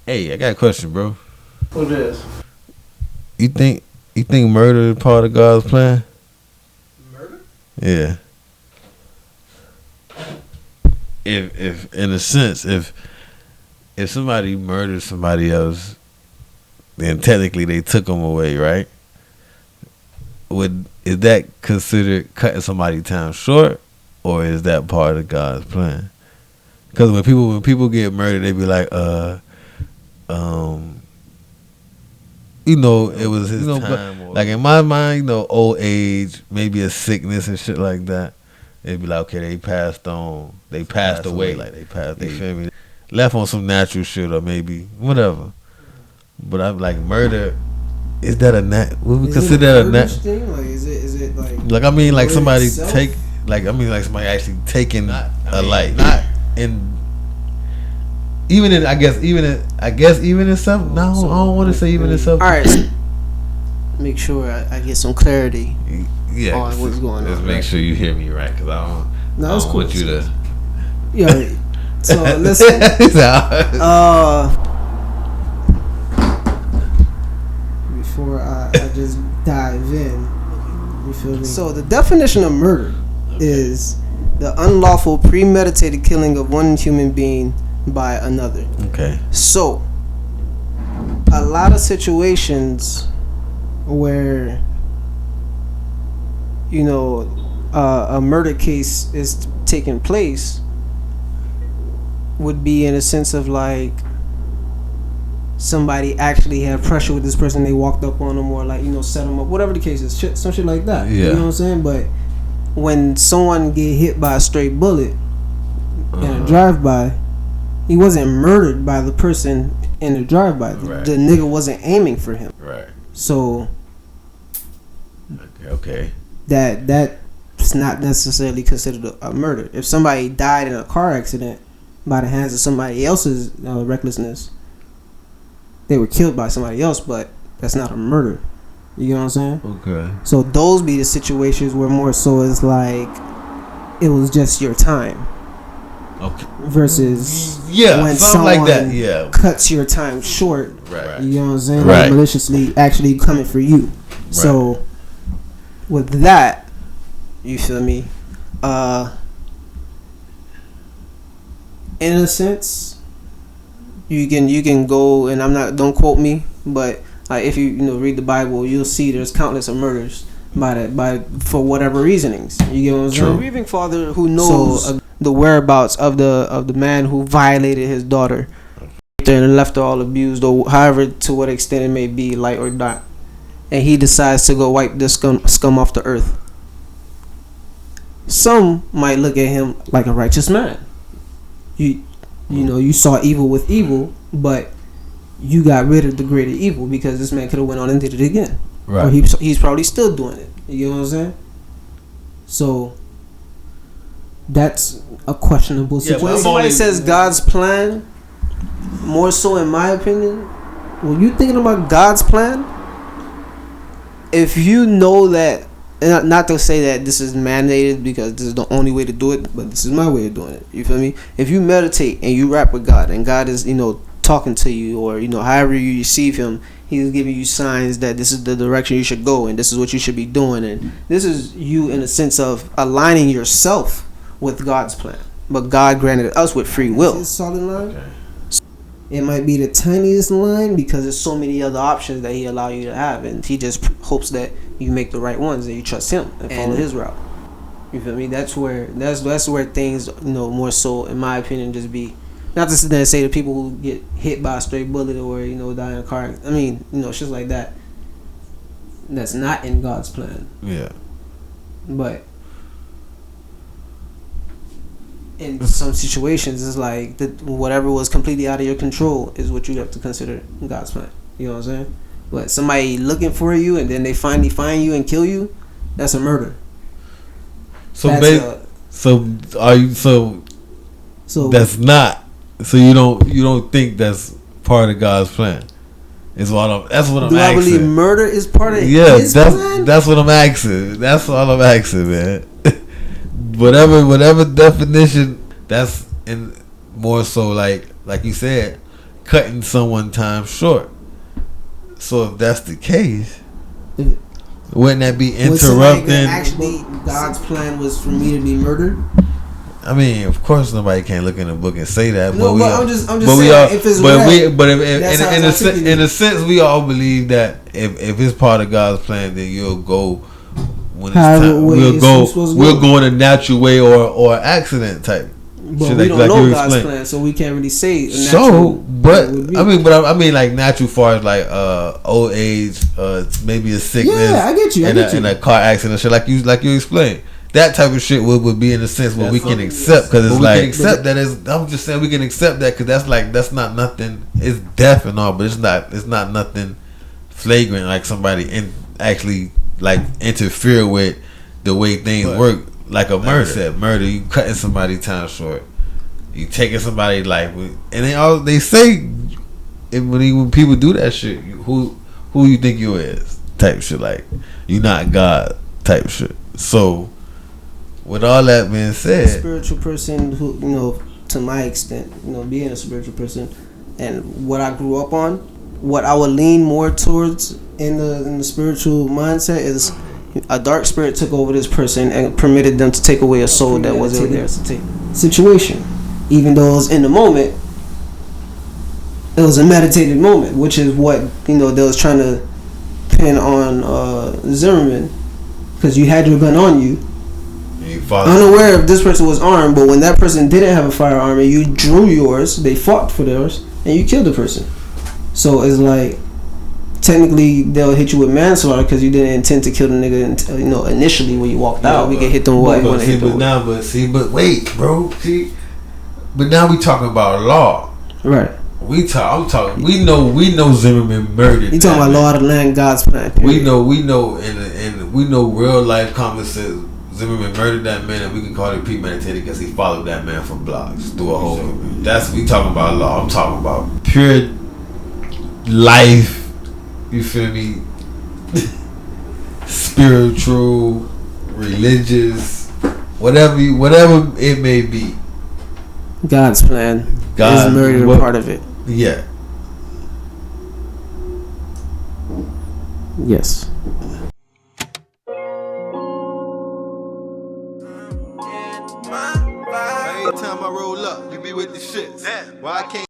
Hey, I got a question, bro. What is? You think murder is part of God's plan? Murder? Yeah. If in a sense, if somebody murders somebody else, then technically they took them away, right? Is that considered cutting somebody's time short, or is that part of God's plan? Because when people get murdered, they be like, it was his time. Like in my mind, old age, maybe a sickness and shit like that. It'd be like, okay, they passed on, they passed away, like they passed. They feel me? Left on some natural shit or maybe whatever. But I'm like, murder. Is that a would we consider that a thing? Like, is it like I mean, like somebody itself? like somebody actually taking a life, not in. Even in some. No, I don't want to say even in some. All right. Make sure I get some clarity. Yeah, on what's going on. Just make sure you hear me right, because I don't want you to. Yeah. So listen. Before I just dive in, you feel me? So the definition of murder is the unlawful premeditated killing of one human being by another. Okay. So a lot of situations where a murder case is taking place would be in a sense of like somebody actually had pressure with this person, they walked up on them or like set them up, whatever the case is, some shit like that. Yeah. You know what I'm saying? But when someone get hit by a stray bullet in a drive-by, he wasn't murdered by the person in the drive-by. Right. The nigga wasn't aiming for him. Right. So okay. That's not necessarily considered a murder. If somebody died in a car accident by the hands of somebody else's recklessness, they were killed by somebody else, but that's not a murder. You know what I'm saying? Okay. So those be the situations where more so it's like it was just your time. Okay. Versus when someone like that, cuts your time short. Right. You know what I'm saying? Right. Like maliciously actually coming for you. Right. So with that, you feel me? In a sense, you can go, and don't quote me, but like if you read the Bible, you'll see there's countless of murders for whatever reasonings. You get what I'm saying? Grieving father who knows the whereabouts of the man who violated his daughter and left her all abused, or however to what extent it may be, light or dark, and he decides to go wipe this scum off the earth. Some might look at him like a righteous man. You saw evil with evil, but you got rid of the greater evil because this man could have went on and did it again. Right. Or he's probably still doing it. You know what I'm saying? So that's a questionable situation. When somebody says God's plan, more so in my opinion, when you thinking about God's plan, if you know that, not to say that this is mandated because this is the only way to do it, but this is my way of doing it. You feel me? If you meditate and you rap with God, and God is talking to you, or however you receive Him, He's giving you signs that this is the direction you should go, and this is what you should be doing, and this is you in a sense of aligning yourself with God's plan. But God granted us with free will. Is this solid line? Okay. It might be the tiniest line because there's so many other options that He allow you to have, and He just hopes that you make the right ones and you trust Him and follow His route. You feel me? That's where things more so, in my opinion, just be. Not to sit there and say the people who get hit by a stray bullet or die in a car. I mean, shit like that. That's not in God's plan. Yeah. But in some situations, it's like whatever was completely out of your control is what you have to consider God's plan. You know what I'm saying? But somebody looking for you and then they finally find you and kill you, that's a murder. So that's not. So you don't think that's part of God's plan? That's what I'm asking. Do I believe murder is part of His plan? That's what I'm asking. That's all I'm asking, man. whatever definition, that's in more so like you said, cutting someone's time short. So if that's the case, wouldn't that be interrupting? Actually, God's plan was for me to be murdered. I mean, of course, nobody can look in the book and say that. No, but I'm just saying, all, if it's in a sense, we all believe that if it's part of God's plan, then you'll go when it's time. We'll go in a natural way or accident type. But we don't know God's plan, so we can't really say. I mean, like natural, far as like old age, maybe a sickness. Yeah, I get you. In a car accident, shit like you explained. That type of shit would be in a sense where we can accept, because it's like accept that is. I'm just saying we can accept that, because that's not nothing. It's death and all, but it's not nothing flagrant like somebody actually like interfere with the way things work. Like a murder. You cutting somebody's time short. You taking somebody's life, and they say when people do that shit, who you think you is type shit, like you not God type shit. So. With all that being said, a spiritual person who, to my extent, being a spiritual person, and what I grew up on, what I would lean more towards in the spiritual mindset is a dark spirit took over this person and permitted them to take away a soul that wasn't there situation. Even though it was in the moment, it was a meditated moment, which is what they was trying to pin on Zimmerman, because you had your gun on you. Unaware if this person was armed, but when that person didn't have a firearm and you drew yours, they fought for theirs and you killed the person. So it's like technically they'll hit you with manslaughter because you didn't intend to kill the nigga. Initially when you walked out, we can hit them with what you want to hit them with. But wait, bro. But now we talking about law, right? We talking. We know Zimmerman murdered. You talking about law of the land, God's plan. We know, and we know real life common sense. Zimmerman murdered that man, and we can call it premeditated because he followed that man for blocks through a whole. That's we talking about law. I'm talking about pure life. You feel me? Spiritual, religious, whatever it may be. God's plan. Is murder part of it? Yeah. Yes. Every time I roll up, you be with the shits. Why I can't